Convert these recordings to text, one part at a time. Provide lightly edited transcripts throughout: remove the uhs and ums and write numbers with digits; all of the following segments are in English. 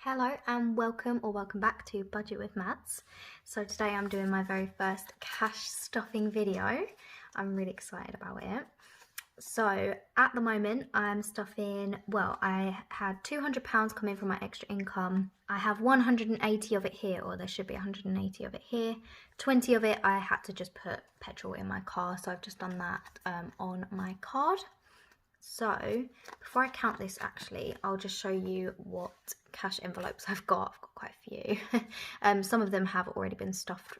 Hello and welcome back to Budget with Mads. So today I'm doing my very first cash stuffing video. I'm really excited about it. So at the moment I'm stuffing, well, I had £200 come in from my extra income. I have 180 of it here, or there should be 180 of it here. 20 of it I had to just put petrol in my car, so I've just done that on my card. So before I count this, actually, I'll just show you what cash envelopes I've got. I've got quite a few. Some of them have already been stuffed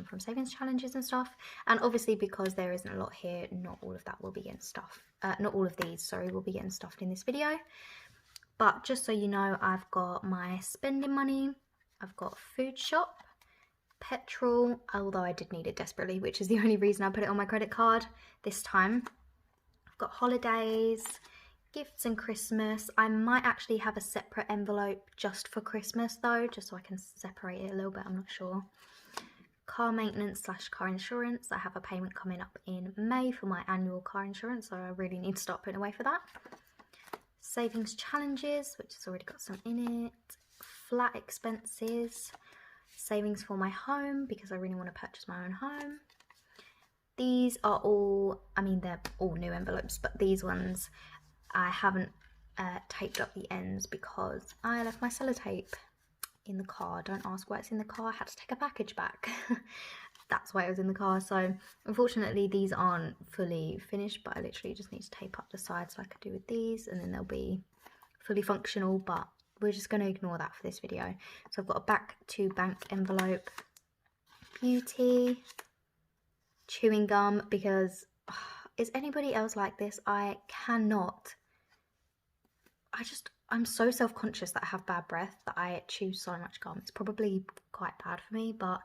from savings challenges and stuff. And obviously, because there isn't a lot here, not all of that will be getting stuffed. Not all of these, sorry, will be getting stuffed in this video. But just so you know, I've got my spending money. I've got food shop, petrol, although I did need it desperately, which is the only reason I put it on my credit card this time. Got holidays, gifts and Christmas. I might actually have a separate envelope just for Christmas though, just so I can separate it a little bit, I'm not sure. Car maintenance / car insurance. I have a payment coming up in May for my annual car insurance, so I really need to start putting away for that. Savings challenges, which has already got some in it. Flat expenses. Savings for my home, because I really want to purchase my own home. These are all, I mean, they're all new envelopes, but these ones I haven't taped up the ends because I left my sellotape in the car. Don't ask why it's in the car. I had to take a package back. That's why it was in the car. So unfortunately these aren't fully finished, but I literally just need to tape up the sides like I do with these, and then they'll be fully functional, but we're just going to ignore that for this video. So I've got a back to bank envelope, beauty, chewing gum, because is anybody else like this? I'm so self-conscious that I have bad breath that I chew so much gum. It's probably quite bad for me, but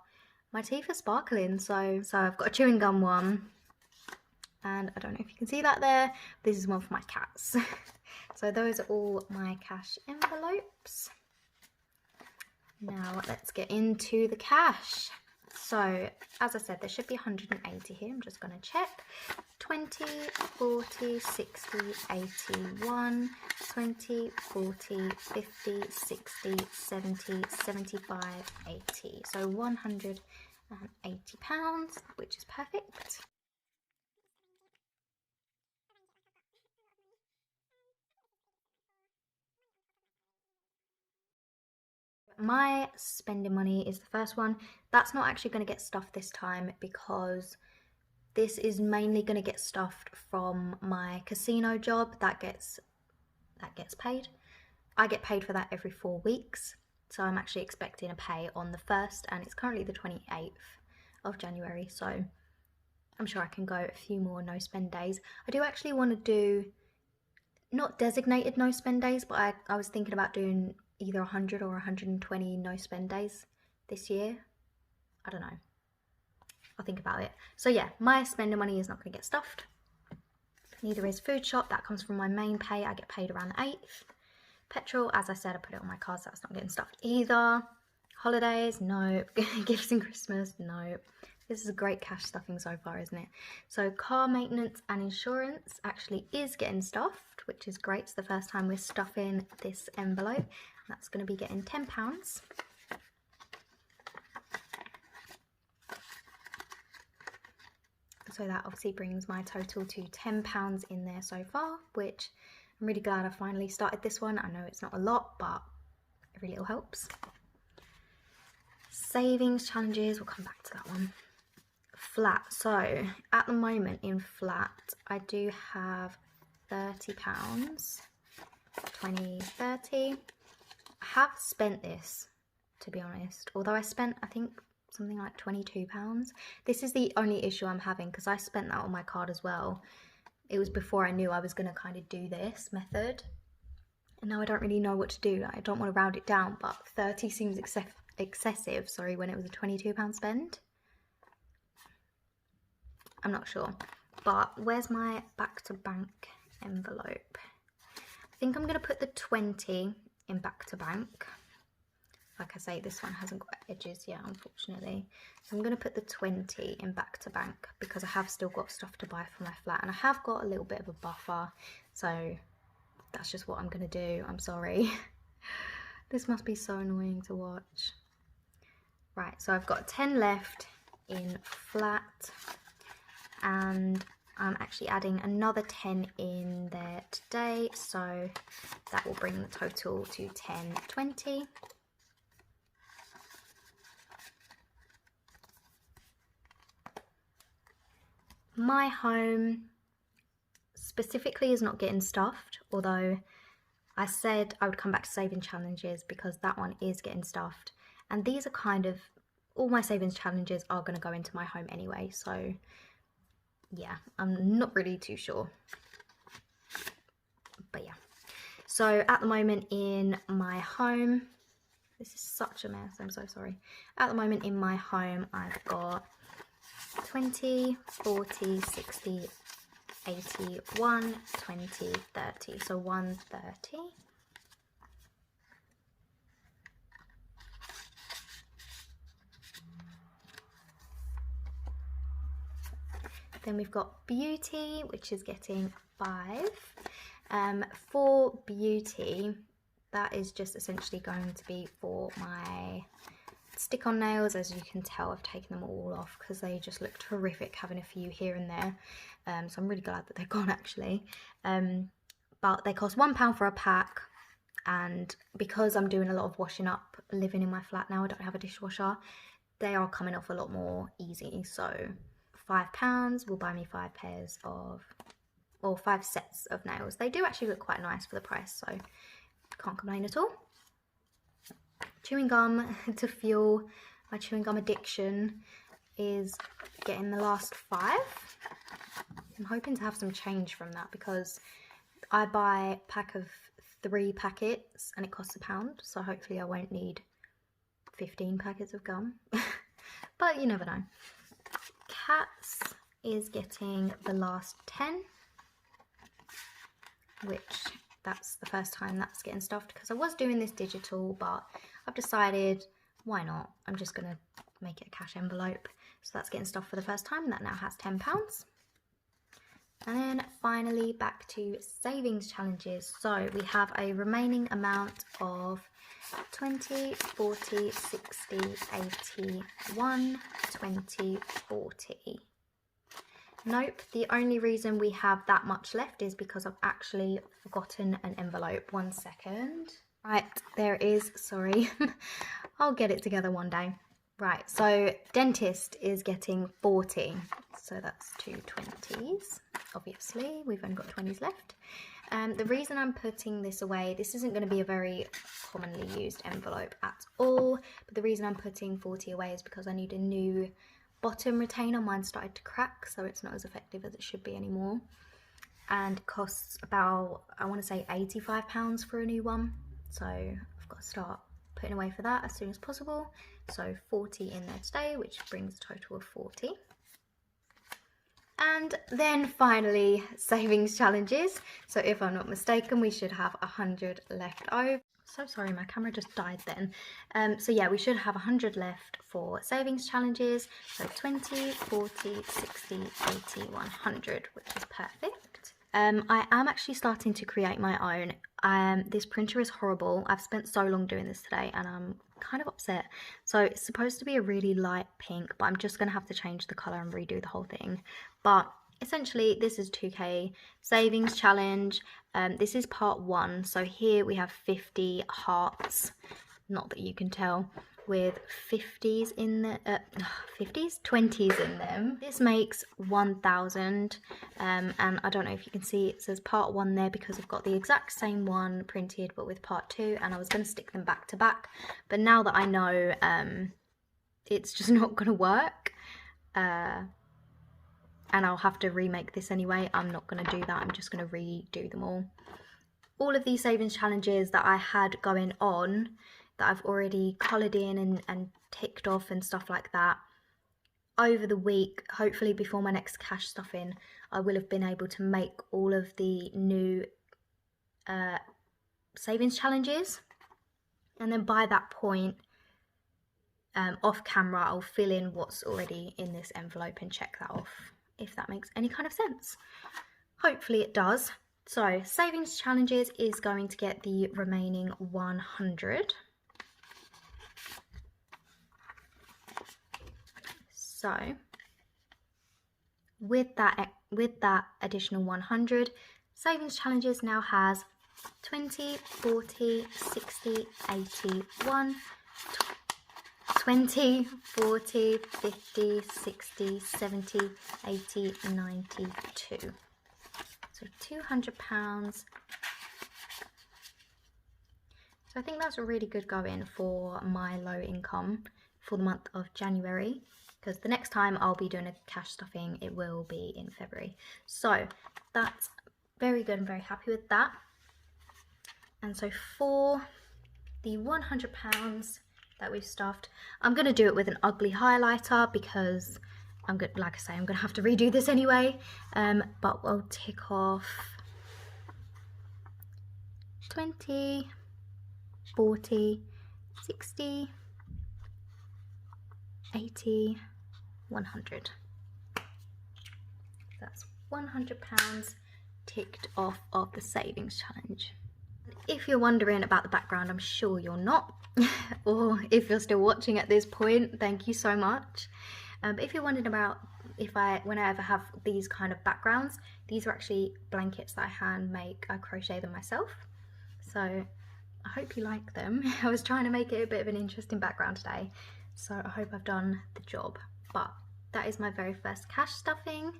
my teeth are sparkling, so I've got a chewing gum one, and I don't know if you can see that there. This is one for my cats. So those are all my cash envelopes. Now let's get into the cash. So, as I said, there should be 180 here. I'm just going to check. 20, 40, 60, 81, 20, 40, 50, 60, 70, 75, 80. So £180, which is perfect. My spending money is the first one. That's not actually going to get stuffed this time because this is mainly going to get stuffed from my casino job that gets paid. I get paid for that every 4 weeks, so I'm actually expecting a pay on the 1st, and it's currently the 28th of January, so I'm sure I can go a few more no spend days. I do actually want to do not designated no spend days, but I was thinking about doing either 100 or 120 no spend days this year. I don't know. I'll think about it. So yeah, my spending money is not going to get stuffed. Neither is food shop. That comes from my main pay. I get paid around the 8th. Petrol, as I said, I put it on my card, so that's not getting stuffed either. Holidays, no. Gifts and Christmas, no. This is a great cash stuffing so far, isn't it? So car maintenance and insurance actually is getting stuffed, which is great. It's the first time we're stuffing this envelope. That's going to be getting £10. So that obviously brings my total to £10 in there so far, which I'm really glad I finally started this one. I know it's not a lot, but every little helps. Savings challenges, we'll come back to that one. Flat, so at the moment in flat, I do have £30, 20, 30. I have spent this, to be honest, although I spent, I think, something like £22. This is the only issue I'm having because I spent that on my card as well. It was before I knew I was going to kind of do this method, and now I don't really know what to do. I don't want to round it down, but 30 seems excessive, sorry, when it was a £22 spend. I'm not sure, but where's my back to bank envelope? I think I'm going to put the 20 in back to bank. Like I say, this one hasn't got edges yet, unfortunately. So I'm going to put the 20 in back to bank because I have still got stuff to buy for my flat, and I have got a little bit of a buffer, so that's just what I'm going to do. I'm sorry. This must be so annoying to watch. Right, so I've got 10 left in flat, and I'm actually adding another 10 in there today, so that will bring the total to 10, 20. My home specifically is not getting stuffed, although I said I would come back to saving challenges because that one is getting stuffed. And these are kind of, all my savings challenges are going to go into my home anyway, so yeah, I'm not really too sure. But yeah, so at the moment in my home, this is such a mess, I'm so sorry. At the moment in my home, I've got 20, 40, 60, 80, 1, 20, 30. So 130. Then we've got beauty, which is getting 5. For beauty, that is just essentially going to be for my stick-on nails. As you can tell, I've taken them all off because they just look terrific, having a few here and there. So I'm really glad that they're gone actually. But they cost £1 for a pack, and because I'm doing a lot of washing up living in my flat now, I don't have a dishwasher, they are coming off a lot more easy. So £5 will buy me 5 pairs of, or 5 sets of nails. They do actually look quite nice for the price, so can't complain at all. Chewing gum to fuel my chewing gum addiction is getting the last 5. I'm hoping to have some change from that because I buy a pack of 3 packets and it costs £1, so hopefully I won't need 15 packets of gum. But you never know. Cats is getting the last 10, which that's the first time that's getting stuffed because I was doing this digital, but I've decided why not, I'm just going to make it a cash envelope. So that's getting stuffed for the first time. That now has £10. And then finally back to savings challenges. So we have a remaining amount of 20, 40, 60, 80, 1, 20, 40. Nope, the only reason we have that much left is because I've actually forgotten an envelope. 1 second. Right, there is, sorry. I'll get it together one day. Right, so dentist is getting 40. So that's 2 20s. Obviously, we've only got 20s left. The reason I'm putting this away, this isn't going to be a very commonly used envelope at all, but the reason I'm putting 40 away is because I need a new bottom retainer. Mine started to crack, so it's not as effective as it should be anymore. And it costs about, I want to say £85 for a new one. So I've got to start putting away for that as soon as possible. So 40 in there today, which brings a total of 40. And then finally, savings challenges. So if I'm not mistaken, we should have 100 left over. So sorry, my camera just died then. So yeah, we should have 100 left for savings challenges. So 20, 40, 60, 80, 100, which is perfect. I am actually starting to create my own. This printer is horrible. I've spent so long doing this today and I'm kind of upset. So it's supposed to be a really light pink, but I'm just going to have to change the colour and redo the whole thing. But essentially, this is 2K savings challenge. This is part 1. So here we have 50 hearts, not that you can tell, with 50s in the 20s in them. This makes 1,000, and I don't know if you can see it says part 1 there because I've got the exact same one printed but with part 2, and I was going to stick them back to back, but now that I know it's just not going to work, and I'll have to remake this anyway, I'm not going to do that. I'm just going to redo them all. All of these savings challenges that I had going on that I've already coloured in and ticked off and stuff like that, over the week, hopefully before my next cash stuffing, I will have been able to make all of the new savings challenges. And then by that point, off camera, I'll fill in what's already in this envelope and check that off, if that makes any kind of sense. Hopefully it does. So savings challenges is going to get the remaining 100. So with that additional 100, savings challenges now has 20, 40, 60, 80, 1, 20, 40, 50, 60, 70, 80, 92. So £200. So I think that's a really good going for my low income for the month of January, because the next time I'll be doing a cash stuffing, it will be in February. So that's very good. I'm very happy with that. And so for the £100 that we've stuffed, I'm going to do it with an ugly highlighter because I'm good. Like I say, I'm going to have to redo this anyway. But we'll tick off 20, 40, 60, 80, 100. That's £100 ticked off of the savings challenge. If you're wondering about the background, I'm sure you're not, or if you're still watching at this point, thank you so much. But if you're wondering about when I ever have these kind of backgrounds, these are actually blankets that I hand make. I crochet them myself, so I hope you like them. I was trying to make it a bit of an interesting background today, so I hope I've done the job. But that is my very first cash stuffing,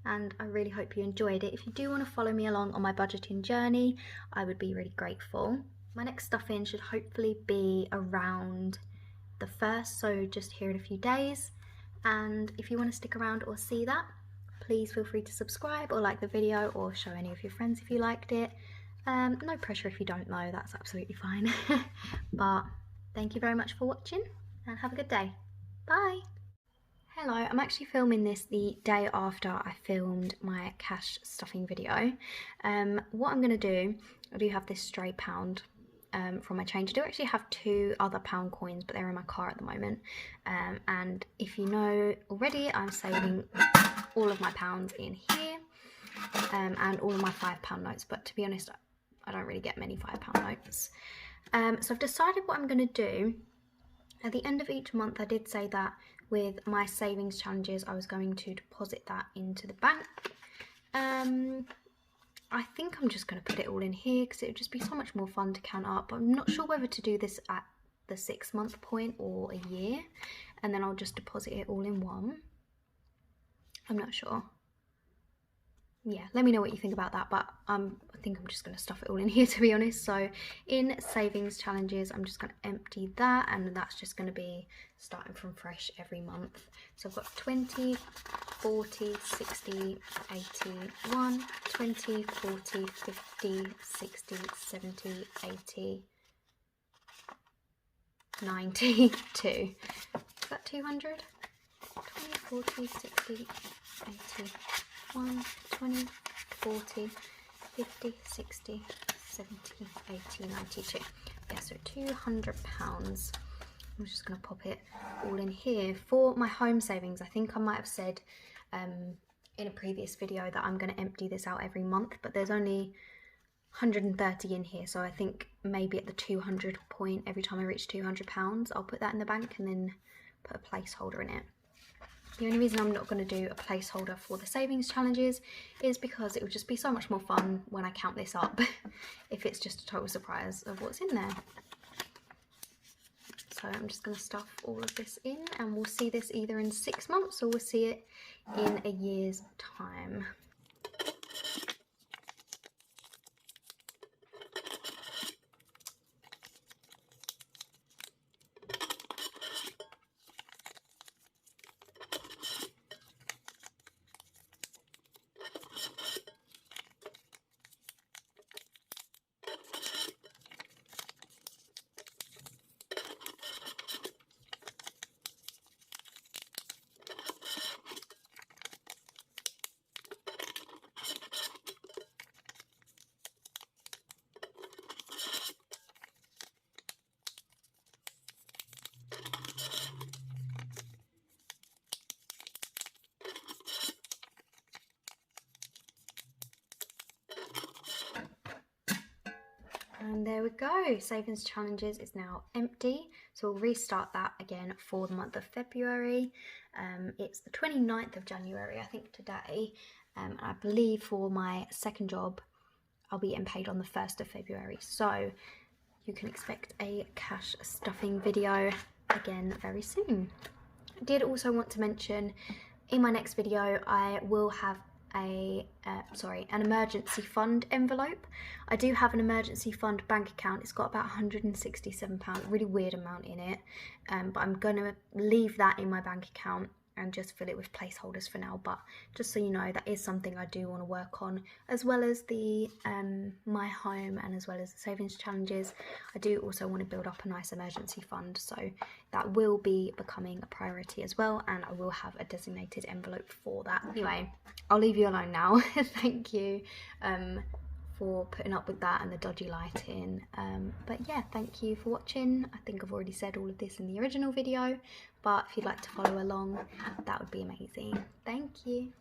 and I really hope you enjoyed it. If you do want to follow me along on my budgeting journey, I would be really grateful. My next stuffing should hopefully be around the 1st, so just here in a few days. And if you want to stick around or see that, please feel free to subscribe or like the video or show any of your friends if you liked it. No pressure if you don't know, that's absolutely fine. But thank you very much for watching and have a good day. Bye! Hello, I'm actually filming this the day after I filmed my cash stuffing video. What I'm going to do, I do have this stray pound from my change. I do actually have 2 other pound coins, but they're in my car at the moment. And if you know already, I'm saving all of my pounds in here and all of my £5 notes. But to be honest, I don't really get many £5 notes. So I've decided what I'm going to do. At the end of each month, I did say that with my savings challenges, I was going to deposit that into the bank. I think I'm just going to put it all in here because it would just be so much more fun to count up. I'm not sure whether to do this at the 6-month point or a year, and then I'll just deposit it all in one. I'm not sure. Yeah, let me know what you think about that, but I think I'm just going to stuff it all in here, to be honest. So in savings challenges, I'm just going to empty that, and that's just going to be starting from fresh every month. So I've got 20, 40, 60, 80, 1, 20, 40, 50, 60, 70, 80, 92. Is that 200? 20, 40, 60, 80, 1, 20, 40, 50, 60, 70, 80, 92. Yeah, so £200. I'm just going to pop it all in here. For my home savings, I think I might have said in a previous video that I'm going to empty this out every month, but there's only 130 in here, so I think maybe at the 200 point, every time I reach £200, I'll put that in the bank and then put a placeholder in it. The only reason I'm not going to do a placeholder for the savings challenges is because it would just be so much more fun when I count this up if it's just a total surprise of what's in there. So I'm just going to stuff all of this in, and we'll see this either in 6 months or we'll see it in a year's time. there we go, savings challenges is now empty, so we'll restart that again for the month of February. It's the 29th of January, I think, today. I believe for my second job I'll be getting paid on the 1st of February, so you can expect a cash stuffing video again very soon. I did also want to mention in my next video I will have an emergency fund envelope. I do have an emergency fund bank account. It's got about £167, really weird amount in it, but I'm gonna leave that in my bank account and just fill it with placeholders for now. But just so you know, that is something I do want to work on, as well as the my home and as well as the savings challenges. I do also want to build up a nice emergency fund, so that will be becoming a priority as well, and I will have a designated envelope for that. Anyway, I'll leave you alone now. Thank you for putting up with that and the dodgy lighting, but yeah, thank you for watching. I think I've already said all of this in the original video, but if you'd like to follow along, that would be amazing. Thank you.